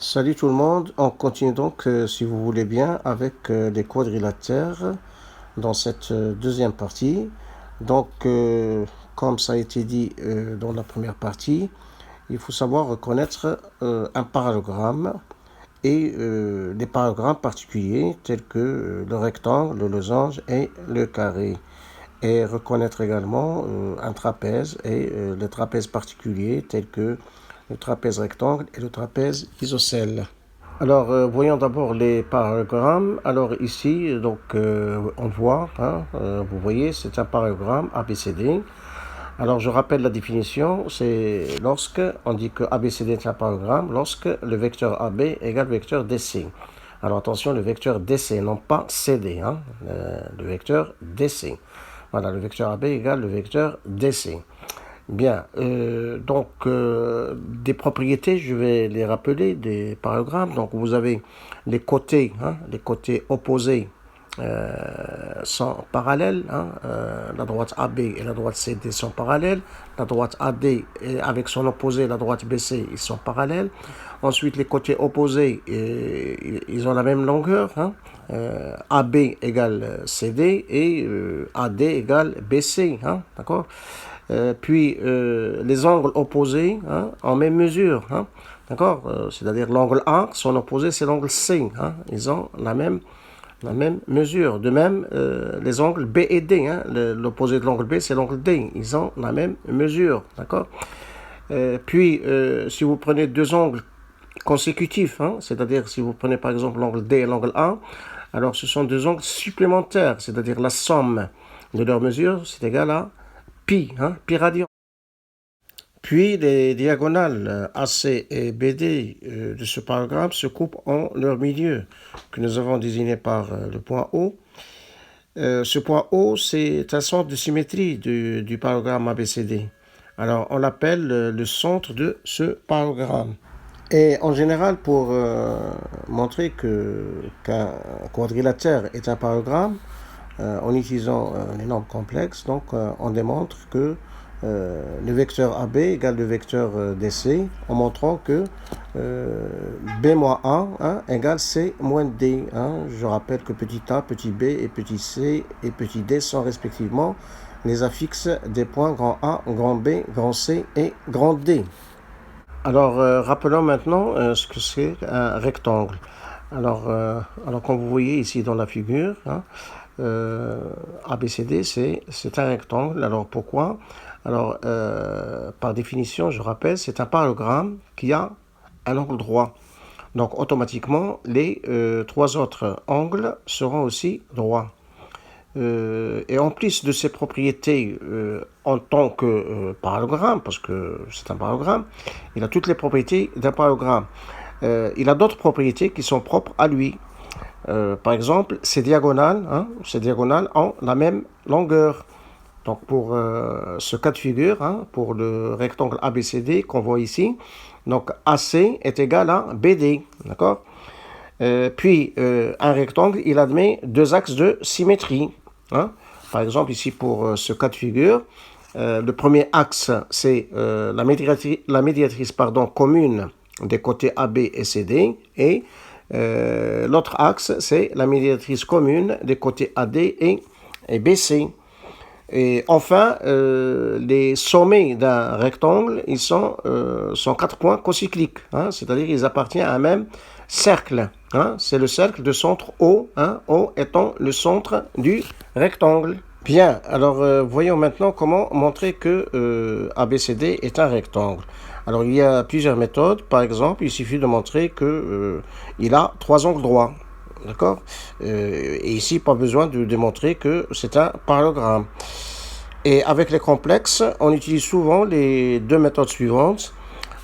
Salut tout le monde, on continue donc, si vous voulez bien, avec les quadrilatères dans cette deuxième partie. Donc, comme ça a été dit dans la première partie, il faut savoir reconnaître un parallélogramme et des parallélogrammes particuliers tels que le rectangle, le losange et le carré. Et reconnaître également un trapèze et les trapèzes particuliers tels que le trapèze rectangle et le trapèze isocèle. Alors, voyons d'abord les parallélogrammes. Alors ici, donc, on voit, vous voyez, c'est un parallélogramme ABCD. Alors, je rappelle la définition, c'est lorsque on dit que ABCD est un parallélogramme, lorsque le vecteur AB égale le vecteur DC. Alors attention, le vecteur DC, non pas CD, le vecteur DC. Voilà, le vecteur AB égale le vecteur DC. Bien, des propriétés, je vais les rappeler, des parallélogrammes. Donc, vous avez les côtés opposés sont parallèles. La droite AB et la droite CD sont parallèles. La droite AD et avec son opposé, la droite BC, ils sont parallèles. Ensuite, les côtés opposés, ils ont la même longueur. AB égale CD et AD égale BC. D'accord? Puis les angles opposés en même mesure. D'accord? C'est-à-dire l'angle A, son opposé, c'est l'angle C. Ils ont la même mesure. De même, les angles B et D. L'opposé de l'angle B, c'est l'angle D. Ils ont la même mesure. D'accord? Puis, si vous prenez deux angles consécutifs, c'est-à-dire si vous prenez par exemple l'angle D et l'angle A, alors ce sont deux angles supplémentaires, c'est-à-dire la somme de leurs mesures, c'est égal à pi, pi radian. Puis les diagonales AC et BD de ce parallélogramme se coupent en leur milieu, que nous avons désigné par le point O. Ce point O, c'est un centre de symétrie du parallélogramme ABCD. Alors, on l'appelle le centre de ce parallélogramme. Et en général, pour montrer qu'un quadrilatère est un parallélogramme, en utilisant les nombres complexes, donc on démontre que le vecteur AB égale le vecteur DC, en montrant que B moins A égale C moins D. Je rappelle que petit a, petit b et petit c et petit d sont respectivement les affixes des points grand A, grand B, grand C et grand D. Alors, rappelons maintenant ce que c'est un rectangle. Alors, comme vous voyez ici dans la figure, ABCD, c'est un rectangle. Alors, pourquoi? Alors, par définition, je rappelle, c'est un parallélogramme qui a un angle droit. Donc, automatiquement, les trois autres angles seront aussi droits. Et en plus de ses propriétés en tant que parallélogramme, parce que c'est un parallélogramme, il a toutes les propriétés d'un parallélogramme. Il a d'autres propriétés qui sont propres à lui. Par exemple, ces diagonales ont la même longueur. Donc pour ce cas de figure, pour le rectangle ABCD qu'on voit ici, donc AC est égal à BD, d'accord? Puis un rectangle, il admet deux axes de symétrie. Par exemple, ici pour ce cas de figure, le premier axe, c'est la médiatrice commune des côtés AB et CD, et l'autre axe, c'est la médiatrice commune des côtés AD et BC. Et enfin, les sommets d'un rectangle, ils sont 4 points cocycliques, c'est-à-dire ils appartiennent à un même cercle. C'est le cercle de centre O, O étant le centre du rectangle. Bien, alors voyons maintenant comment montrer que ABCD est un rectangle. Alors il y a plusieurs méthodes. Par exemple, il suffit de montrer qu'il a trois angles droits. D'accord? Et ici, pas besoin de démontrer que c'est un parallélogramme. Et avec les complexes, on utilise souvent les deux méthodes suivantes.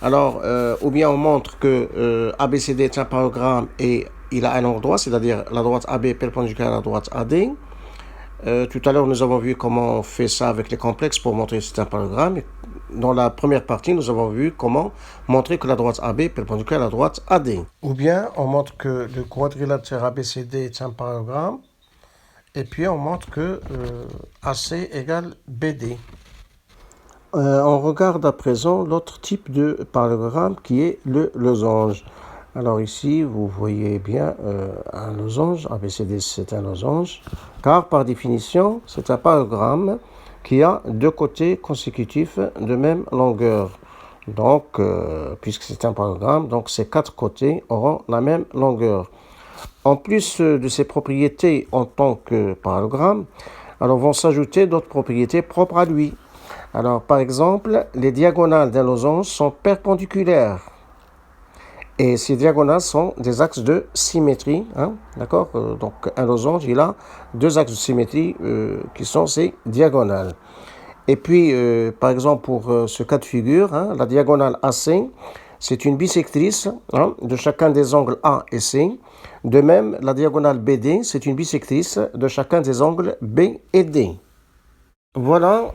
Alors, ou bien on montre que ABCD est un parallélogramme et il a un angle droit, c'est-à-dire la droite AB perpendiculaire à la droite AD. Tout à l'heure, nous avons vu comment on fait ça avec les complexes pour montrer que c'est un parallélogramme. Dans la première partie, nous avons vu comment montrer que la droite AB est perpendiculaire à la droite AD. Ou bien, on montre que le quadrilatère ABCD est un parallélogramme. Et puis, on montre que AC égale BD. On regarde à présent l'autre type de parallélogramme qui est le losange. Alors ici, vous voyez bien un losange. ABCD, c'est un losange. Car par définition, c'est un parallélogramme qui a deux côtés consécutifs de même longueur. Donc, puisque c'est un parallélogramme, donc ces quatre côtés auront la même longueur. En plus de ces propriétés en tant que parallélogramme, alors vont s'ajouter d'autres propriétés propres à lui. Alors, par exemple, les diagonales d'un losange sont perpendiculaires. Et ces diagonales sont des axes de symétrie. Hein, d'accord. Donc, un losange, il a deux axes de symétrie qui sont ses diagonales. Et puis, par exemple, pour ce cas de figure, hein, la diagonale AC, c'est une bisectrice hein, de chacun des angles A et C. De même, la diagonale BD, c'est une bisectrice de chacun des angles B et D. Voilà,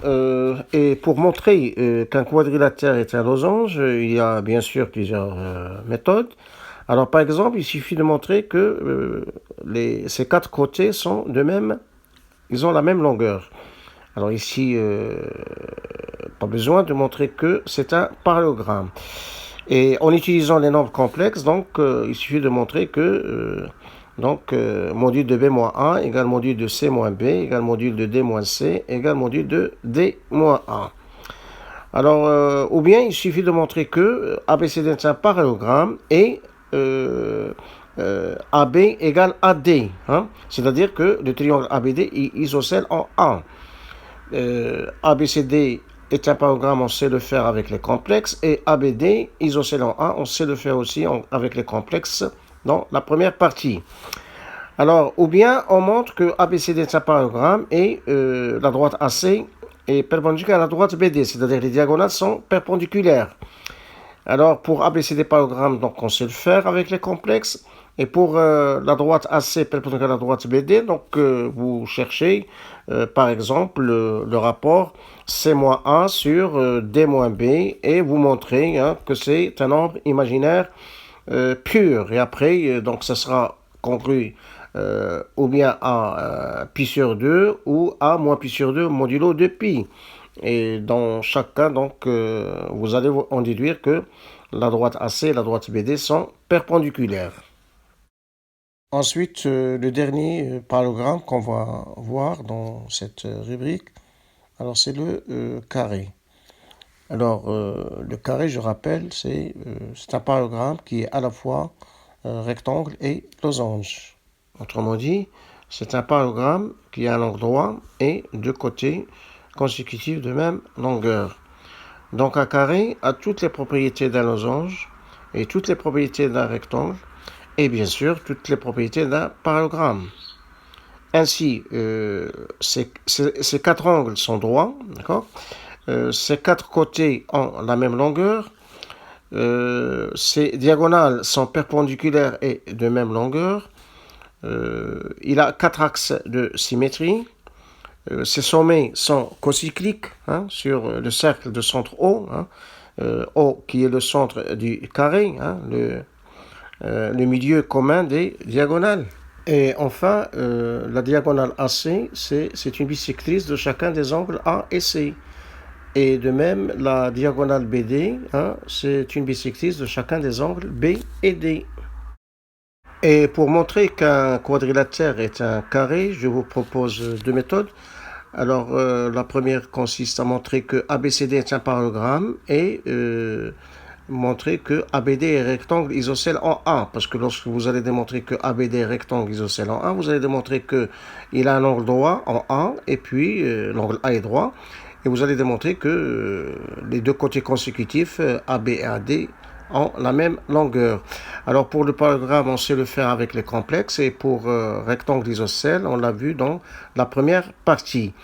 et pour montrer qu'un quadrilatère est un losange, il y a bien sûr plusieurs méthodes. Alors par exemple, il suffit de montrer que ces quatre côtés sont de même, ils ont la même longueur. Alors ici, pas besoin de montrer que c'est un parallélogramme. Et en utilisant les nombres complexes, donc il suffit de montrer que module de B-A égale module de C-B égale module de D-C égale module de D-A. Alors, ou bien il suffit de montrer que ABCD est un parallélogramme et AB égale AD. Hein? C'est-à-dire que le triangle ABD est isocèle en A. ABCD est un parallélogramme, on sait le faire avec les complexes, et ABD, isocèle en A, on sait le faire aussi avec les complexes dans la première partie. Alors, ou bien on montre que ABCD est un parallélogramme et la droite AC est perpendiculaire à la droite BD, c'est-à-dire les diagonales sont perpendiculaires. Alors, pour ABCD parallélogramme, donc on sait le faire avec les complexes. Et pour la droite AC perpendiculaire à la droite BD, donc vous cherchez par exemple le rapport C-A sur D-B et vous montrez hein, que c'est un nombre imaginaire pur. Et après, donc ça sera congru ou bien à pi sur 2 ou à moins pi sur 2 modulo de pi. Et dans chaque cas, donc, vous allez en déduire que la droite AC et la droite BD sont perpendiculaires. Ensuite, le dernier parallélogramme qu'on va voir dans cette rubrique, alors c'est le carré. Alors, le carré, je rappelle, c'est un parallélogramme qui est à la fois rectangle et losange. Autrement dit, c'est un parallélogramme qui a un angle droit et deux côtés consécutifs de même longueur. Donc, un carré a toutes les propriétés d'un losange et toutes les propriétés d'un rectangle et bien sûr toutes les propriétés d'un parallélogramme. Ainsi, ces quatre angles sont droits, d'accord. Ces quatre côtés ont la même longueur. Ces diagonales sont perpendiculaires et de même longueur. Il a quatre axes de symétrie. Ces sommets sont cocycliques hein, sur le cercle de centre O, hein, O qui est le centre du carré, hein, le milieu commun des diagonales. Et enfin, la diagonale AC, c'est une bisectrice de chacun des angles A et C. Et de même, la diagonale BD, hein, c'est une bisectrice de chacun des angles B et D. Et pour montrer qu'un quadrilatère est un carré, je vous propose deux méthodes. Alors, la première consiste à montrer que ABCD est un parallélogramme et montrer que ABD est rectangle isocèle en A. Parce que lorsque vous allez démontrer que ABD est rectangle isocèle en A, vous allez démontrer qu'il a un angle droit en A et puis l'angle A est droit. Et vous allez démontrer que les deux côtés consécutifs, AB et AD, ont la même longueur. Alors pour le parallélogramme, on sait le faire avec les complexes et pour rectangle isocèle, on l'a vu dans la première partie.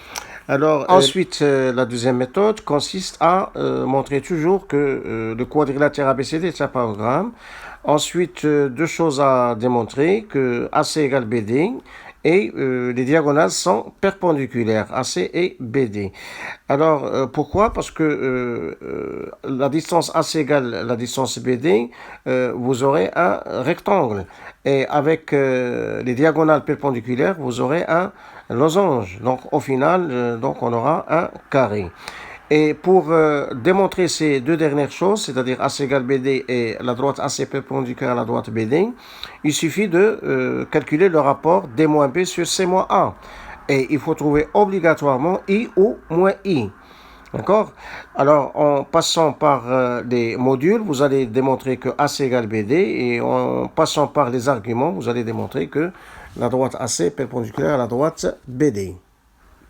Alors ensuite, la deuxième méthode consiste à montrer toujours que le quadrilatère ABCD est un parallélogramme. Ensuite, deux choses à démontrer, que AC égale BD et les diagonales sont perpendiculaires, AC et BD. Alors, pourquoi? Parce que la distance AC égale la distance BD, vous aurez un rectangle. Et avec les diagonales perpendiculaires, vous aurez un losange. Donc, au final, donc on aura un carré. Et pour démontrer ces deux dernières choses, c'est-à-dire AC égale BD et la droite AC perpendiculaire à la droite BD, il suffit de calculer le rapport D moins B sur C moins A. Et il faut trouver obligatoirement I ou moins I. D'accord? Alors, en passant par les modules, vous allez démontrer que AC égale BD, et en passant par les arguments, vous allez démontrer que la droite AC est perpendiculaire à la droite BD.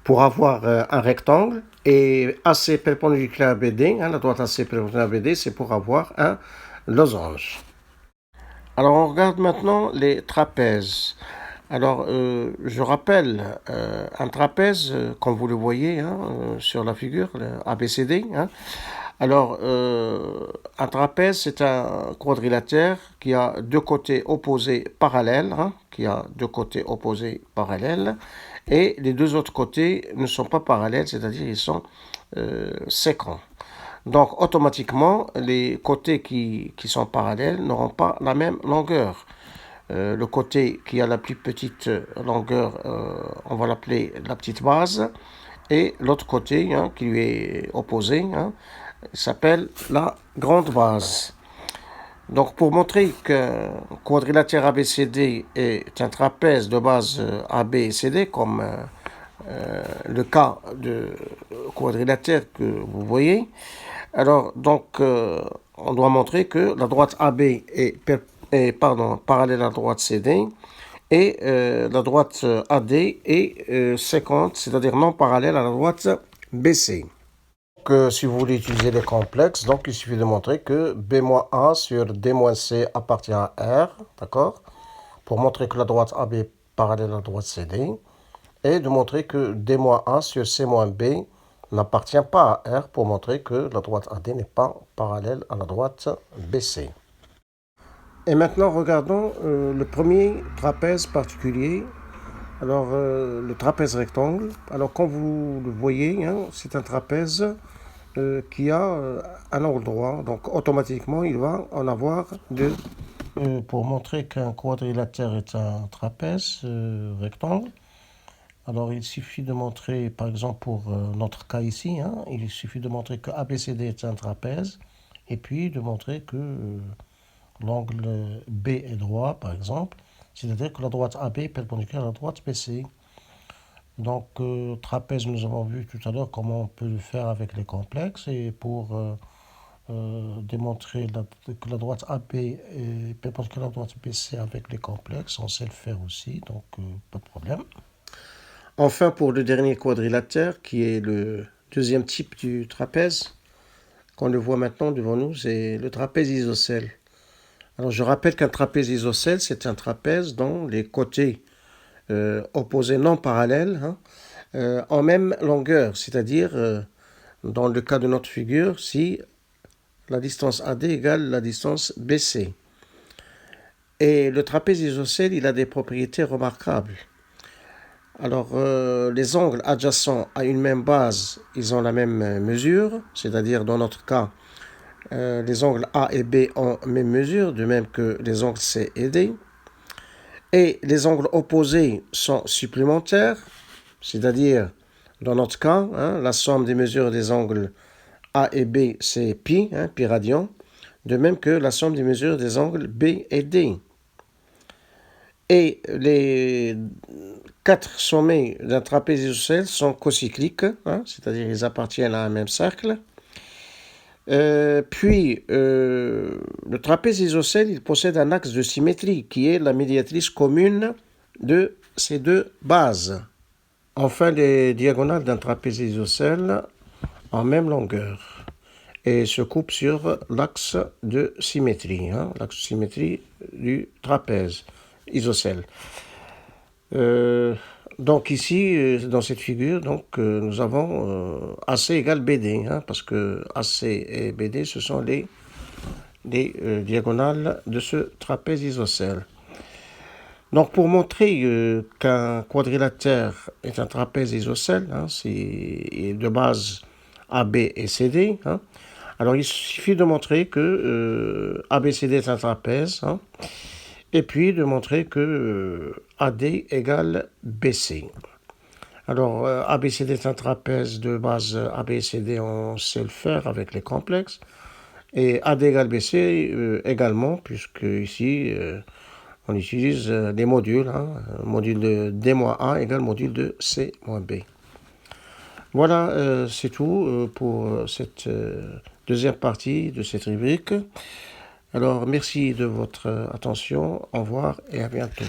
Pour avoir un rectangle, et AC perpendiculaire à BD, la droite AC perpendiculaire à BD, c'est pour avoir un losange. Alors, on regarde maintenant les trapèzes. Alors, je rappelle un trapèze, comme vous le voyez sur la figure, le ABCD. Alors, un trapèze, c'est un quadrilatère qui a deux côtés opposés parallèles, et les deux autres côtés ne sont pas parallèles, c'est-à-dire ils sont sécants. Donc, automatiquement, les côtés qui sont parallèles n'auront pas la même longueur. Le côté qui a la plus petite longueur, on va l'appeler la petite base, et l'autre côté qui lui est opposé, s'appelle la grande base. Donc pour montrer qu'un quadrilatère ABCD est un trapèze de base AB et CD, comme le cas de quadrilatère que vous voyez, alors donc on doit montrer que la droite AB est parallèle à la droite CD, et la droite AD est séquente, c'est-à-dire non parallèle à la droite BC. Donc, si vous voulez utiliser les complexes, donc il suffit de montrer que B-A sur D-C appartient à R, d'accord? Pour montrer que la droite AB est parallèle à la droite CD, et de montrer que D-A sur C-B n'appartient pas à R, pour montrer que la droite AD n'est pas parallèle à la droite BC. Et maintenant, regardons le premier trapèze particulier. Alors, le trapèze rectangle. Alors, comme vous le voyez, c'est un trapèze qui a un angle droit. Donc, automatiquement, il va en avoir deux. Pour montrer qu'un quadrilatère est un trapèze rectangle, alors il suffit de montrer, par exemple, pour notre cas ici, il suffit de montrer que ABCD est un trapèze, et puis de montrer que l'angle B est droit, par exemple, c'est-à-dire que la droite AB est perpendiculaire à la droite BC. Donc, trapèze, nous avons vu tout à l'heure comment on peut le faire avec les complexes, et pour démontrer que la droite AB est perpendiculaire à la droite BC avec les complexes, on sait le faire aussi, donc pas de problème. Enfin, pour le dernier quadrilatère, qui est le deuxième type du trapèze, qu'on le voit maintenant devant nous, c'est le trapèze isocèle. Alors, je rappelle qu'un trapèze isocèle, c'est un trapèze dont les côtés opposés non parallèles en même longueur, c'est-à-dire, dans le cas de notre figure, si la distance AD égale la distance BC. Et le trapèze isocèle, il a des propriétés remarquables. Alors, les angles adjacents à une même base, ils ont la même mesure, c'est-à-dire dans notre cas, les angles A et B ont la même mesure, de même que les angles C et D. Et les angles opposés sont supplémentaires, c'est-à-dire, dans notre cas, la somme des mesures des angles A et B, c'est pi, pi radian, de même que la somme des mesures des angles B et D. Et les quatre sommets d'un trapèze isocèle sont cocycliques, c'est-à-dire ils appartiennent à un même cercle. Puis, le trapèze isocèle, il possède un axe de symétrie qui est la médiatrice commune de ces deux bases. Enfin, les diagonales d'un trapèze isocèle en même longueur et se coupent sur l'axe de symétrie, l'axe de symétrie du trapèze isocèle. Donc ici, dans cette figure, nous avons AC égale BD, parce que AC et BD, ce sont les diagonales de ce trapèze isocèle. Donc pour montrer qu'un quadrilatère est un trapèze isocèle, c'est de base AB et CD, alors il suffit de montrer que ABCD est un trapèze, et puis de montrer que AD égale BC. Alors, ABCD est un trapèze de base ABCD, on sait le faire avec les complexes. Et AD égale BC également, puisque ici, on utilise des modules. Hein, module de D-A égale module de C-B. Voilà, c'est tout pour cette deuxième partie de cette rubrique. Alors, merci de votre attention. Au revoir et à bientôt.